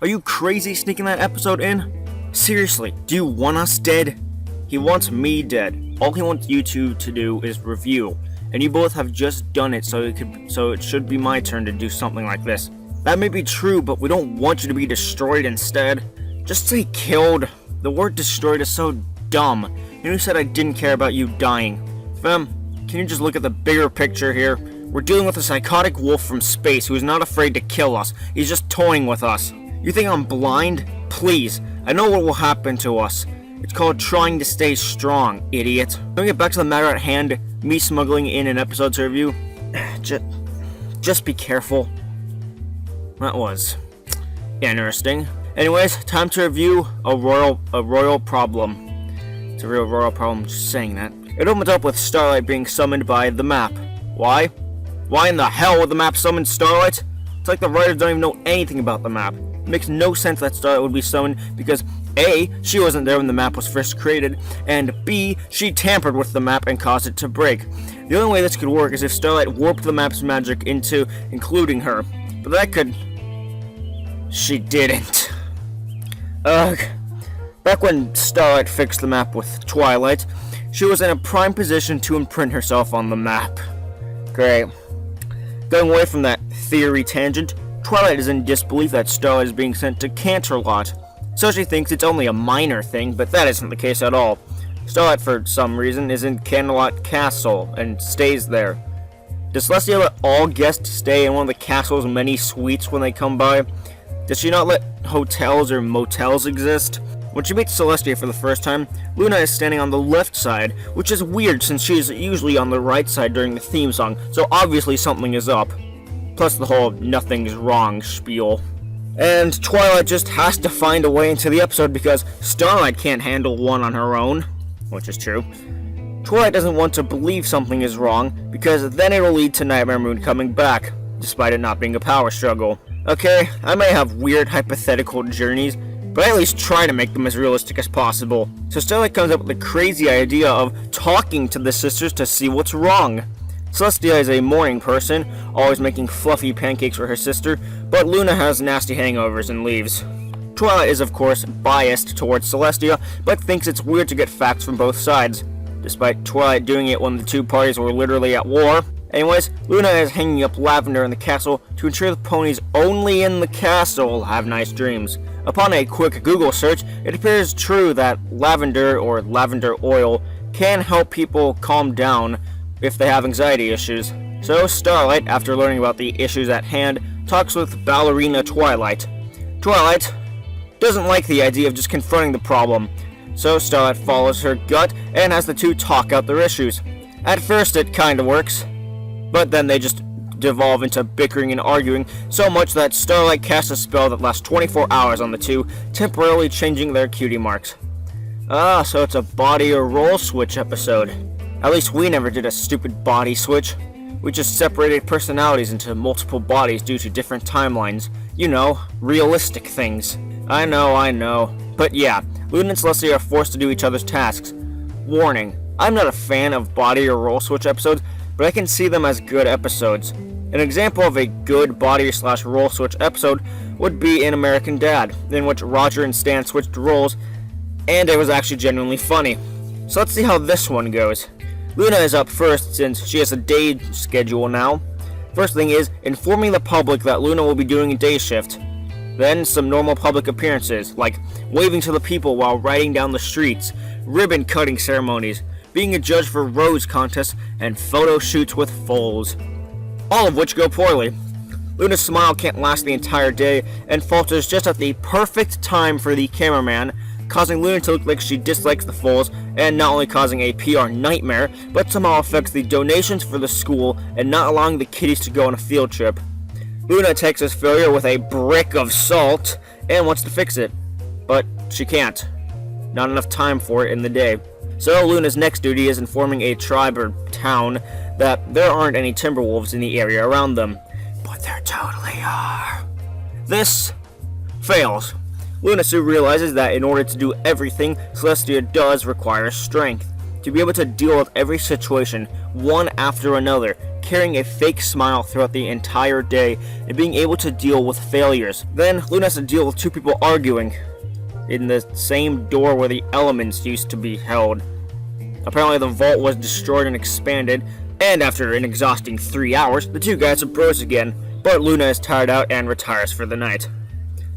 Are you crazy sneaking that episode in? Seriously, do you want us dead? He wants me dead. All he wants you two to do is review, and you both have just done it, so it should be my turn to do something like this. That may be true, but we don't want you to be destroyed instead. Just say killed. The word destroyed is so dumb. You know, said I didn't care about you dying. Fem, can you just look at the bigger picture here? We're dealing with a psychotic wolf from space who is not afraid to kill us. He's just toying with us. You think I'm blind? Please, I know what will happen to us. It's called trying to stay strong, idiot. Can we get back to the matter at hand? Me smuggling in an episode to review? Just be careful. That was interesting. Anyways, time to review a royal problem. It's a real royal problem, just saying that. It opens up with Starlight being summoned by the map. Why? Why in the hell would the map summon Starlight? It's like the writers don't even know anything about the map. It makes no sense that Starlight would be summoned because A, she wasn't there when the map was first created, and B, she tampered with the map and caused it to break. The only way this could work is if Starlight warped the map's magic into including her. But that could... She didn't. Ugh. Back when Starlight fixed the map with Twilight, she was in a prime position to imprint herself on the map. Great. Going away from that theory tangent, Twilight is in disbelief that Starlight is being sent to Canterlot. So she thinks it's only a minor thing, but that isn't the case at all. Starlight, for some reason, is in Canterlot Castle and stays there. Does Celestia let all guests stay in one of the castle's many suites when they come by? Does she not let hotels or motels exist? When she meets Celestia for the first time, Luna is standing on the left side, which is weird since she is usually on the right side during the theme song, so obviously something is up. Plus the whole nothing's wrong spiel. And Twilight just has to find a way into the episode because Starlight can't handle one on her own, which is true. Twilight doesn't want to believe something is wrong because then it will lead to Nightmare Moon coming back, despite it not being a power struggle. Okay, I may have weird hypothetical journeys, but I at least try to make them as realistic as possible. So Starlight comes up with the crazy idea of talking to the sisters to see what's wrong. Celestia is a morning person, always making fluffy pancakes for her sister, but Luna has nasty hangovers and leaves. Twilight is of course biased towards Celestia, but thinks it's weird to get facts from both sides, despite Twilight doing it when the two parties were literally at war. Anyways, Luna is hanging up Lavender in the castle to ensure the ponies only in the castle have nice dreams. Upon a quick Google search, it appears true that lavender or lavender oil can help people calm down if they have anxiety issues. So Starlight, after learning about the issues at hand, talks with ballerina Twilight. Twilight doesn't like the idea of just confronting the problem, so Starlight follows her gut and has the two talk out their issues. At first it kinda works, but then they just devolve into bickering and arguing so much that Starlight casts a spell that lasts 24 hours on the two, temporarily changing their cutie marks. Ah, so it's a body or role switch episode. At least we never did a stupid body switch. We just separated personalities into multiple bodies due to different timelines. You know, realistic things. I know. But yeah, Luna and Celestia are forced to do each other's tasks. Warning, I'm not a fan of body or role switch episodes, but I can see them as good episodes. An example of a good body/role switch episode would be in American Dad, in which Roger and Stan switched roles, and it was actually genuinely funny. So let's see how this one goes. Luna is up first since she has a day schedule now. First thing is informing the public that Luna will be doing a day shift. Then some normal public appearances, like waving to the people while riding down the streets, ribbon cutting ceremonies, being a judge for rose contests, and photo shoots with foals. All of which go poorly. Luna's smile can't last the entire day and falters just at the perfect time for the cameraman, causing Luna to look like she dislikes the foals, and not only causing a PR nightmare, but somehow affects the donations for the school and not allowing the kiddies to go on a field trip. Luna takes this failure with a brick of salt and wants to fix it, but she can't. Not enough time for it in the day. So Luna's next duty is informing a tribe or town that there aren't any Timberwolves in the area around them. But there totally are. This fails. Luna soon realizes that in order to do everything, Celestia does require strength. To be able to deal with every situation, one after another, carrying a fake smile throughout the entire day and being able to deal with failures. Then Luna has to deal with two people arguing in the same door where the elements used to be held. Apparently the vault was destroyed and expanded, and after an exhausting 3 hours, the two guys are bros again, but Luna is tired out and retires for the night.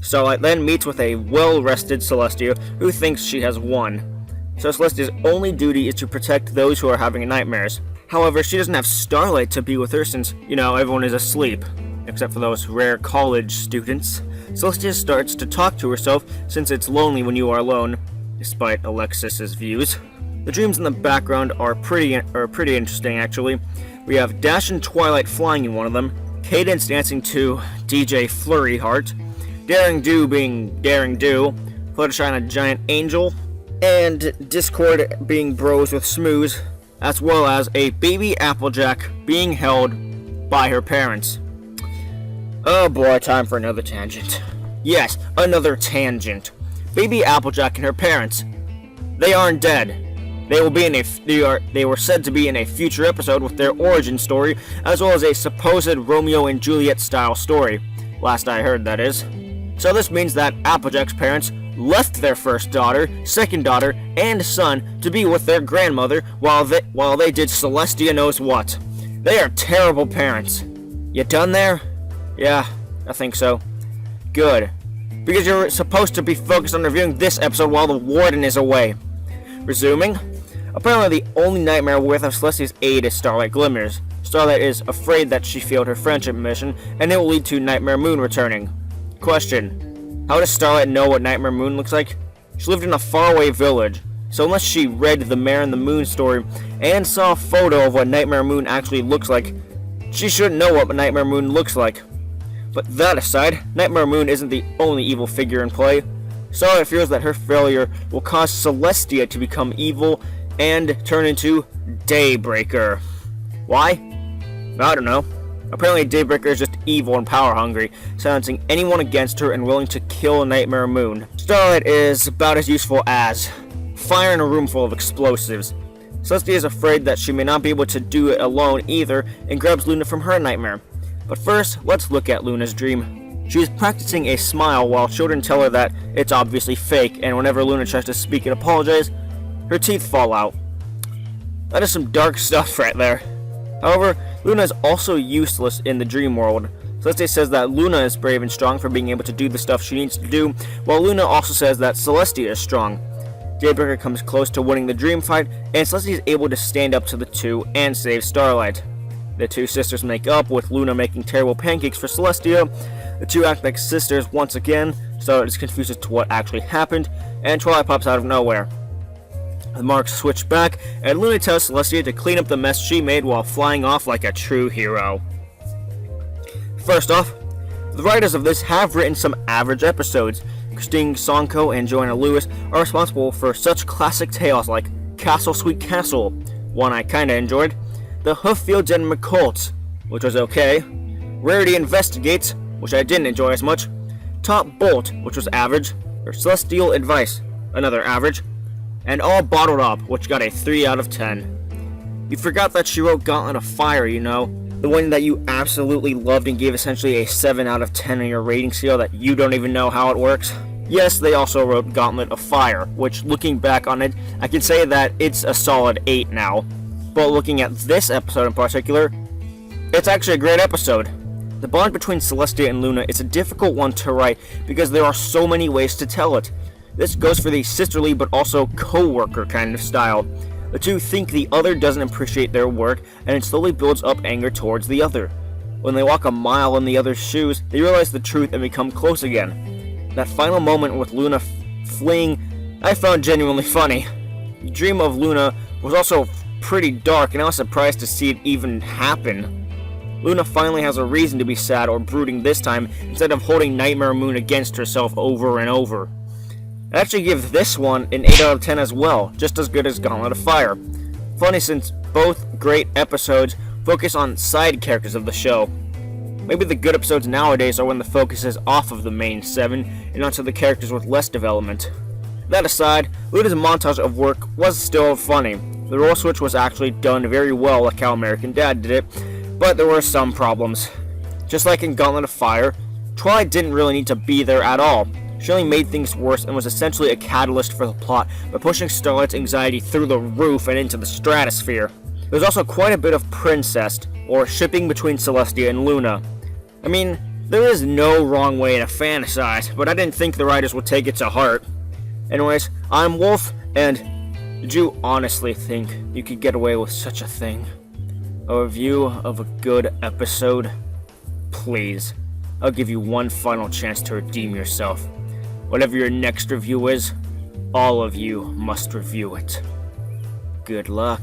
Starlight then meets with a well-rested Celestia who thinks she has won. So Celestia's only duty is to protect those who are having nightmares. However, she doesn't have Starlight to be with her since, everyone is asleep, except for those rare college students. Celestia starts to talk to herself since it's lonely when you are alone, despite Alexis's views. The dreams in the background are pretty interesting, actually. We have Dash and Twilight flying in one of them, Cadence dancing to DJ Flurry Heart, Daring Do being Daring Do, Fluttershy and a Giant Angel, and Discord being bros with Smooze, as well as a baby Applejack being held by her parents. Oh boy, time for another tangent. Yes, another tangent. Baby Applejack and her parents. They aren't dead. They were said to be in a future episode with their origin story, as well as a supposed Romeo and Juliet style story. Last I heard, that is. So this means that Applejack's parents left their first daughter, second daughter, and son to be with their grandmother while they did Celestia knows what. They are terrible parents. You done there? Yeah, I think so. Good. Because you're supposed to be focused on reviewing this episode while the warden is away. Resuming. Apparently the only nightmare worth of Celestia's aid is Starlight Glimmers. Starlight is afraid that she failed her friendship mission, and it will lead to Nightmare Moon returning. Question. How does Starlight know what Nightmare Moon looks like? She lived in a faraway village, so unless she read the Mare and the Moon story and saw a photo of what Nightmare Moon actually looks like, she shouldn't know what Nightmare Moon looks like. But that aside, Nightmare Moon isn't the only evil figure in play. Starlight fears that her failure will cause Celestia to become evil and turn into Daybreaker. Why? I don't know. Apparently Daybreaker is just evil and power hungry, silencing anyone against her and willing to kill Nightmare Moon. Starlight is about as useful as fire in a room full of explosives. Celestia is afraid that she may not be able to do it alone either and grabs Luna from her nightmare. But first, let's look at Luna's dream. She is practicing a smile while children tell her that it's obviously fake, and whenever Luna tries to speak and apologize, her teeth fall out. That is some dark stuff right there. However, Luna is also useless in the dream world. Celestia says that Luna is brave and strong for being able to do the stuff she needs to do, while Luna also says that Celestia is strong. Daybreaker comes close to winning the dream fight, and Celestia is able to stand up to the two and save Starlight. The two sisters make up, with Luna making terrible pancakes for Celestia. The two act like sisters once again, Starlight is confused as to what actually happened, and Twilight pops out of nowhere. The marks switch back, and Luna tells Celestia to clean up the mess she made while flying off like a true hero. First off, the writers of this have written some average episodes. Christine Sonko and Joanna Lewis are responsible for such classic tales like Castle Sweet Castle, one I kinda enjoyed, The Hooffields and McColts, which was okay, Rarity Investigates, which I didn't enjoy as much, Top Bolt, which was average, or Celestial Advice, another average, and All Bottled Up, which got a 3 out of 10. You forgot that she wrote Gauntlet of Fire, the one that you absolutely loved and gave essentially a 7 out of 10 on your rating scale that you don't even know how it works. Yes, they also wrote Gauntlet of Fire, which looking back on it, I can say that it's a solid 8 now. But looking at this episode in particular, it's actually a great episode. The bond between Celestia and Luna is a difficult one to write because there are so many ways to tell it. This goes for the sisterly but also co-worker kind of style. The two think the other doesn't appreciate their work, and it slowly builds up anger towards the other. When they walk a mile in the other's shoes, they realize the truth and become close again. That final moment with Luna fleeing, I found genuinely funny. The dream of Luna was also pretty dark, and I was surprised to see it even happen. Luna finally has a reason to be sad or brooding this time, instead of holding Nightmare Moon against herself over and over. I actually give this one an 8 out of 10 as well, just as good as Gauntlet of Fire. Funny since both great episodes focus on side characters of the show. Maybe the good episodes nowadays are when the focus is off of the main 7 and onto the characters with less development. That aside, Luna's montage of work was still funny. The role switch was actually done very well like how American Dad did it, But there were some problems. Just like in Gauntlet of Fire, Twilight didn't really need to be there at all. She only made things worse and was essentially a catalyst for the plot by pushing Starlight's anxiety through the roof and into the stratosphere. There was also quite a bit of princest, or shipping between Celestia and Luna. I mean, there is no wrong way to fantasize, but I didn't think the writers would take it to heart. Anyways, I'm Wolf, and did you honestly think you could get away with such a thing? A review of a good episode? Please, I'll give you one final chance to redeem yourself. Whatever your next review is, all of you must review it. Good luck.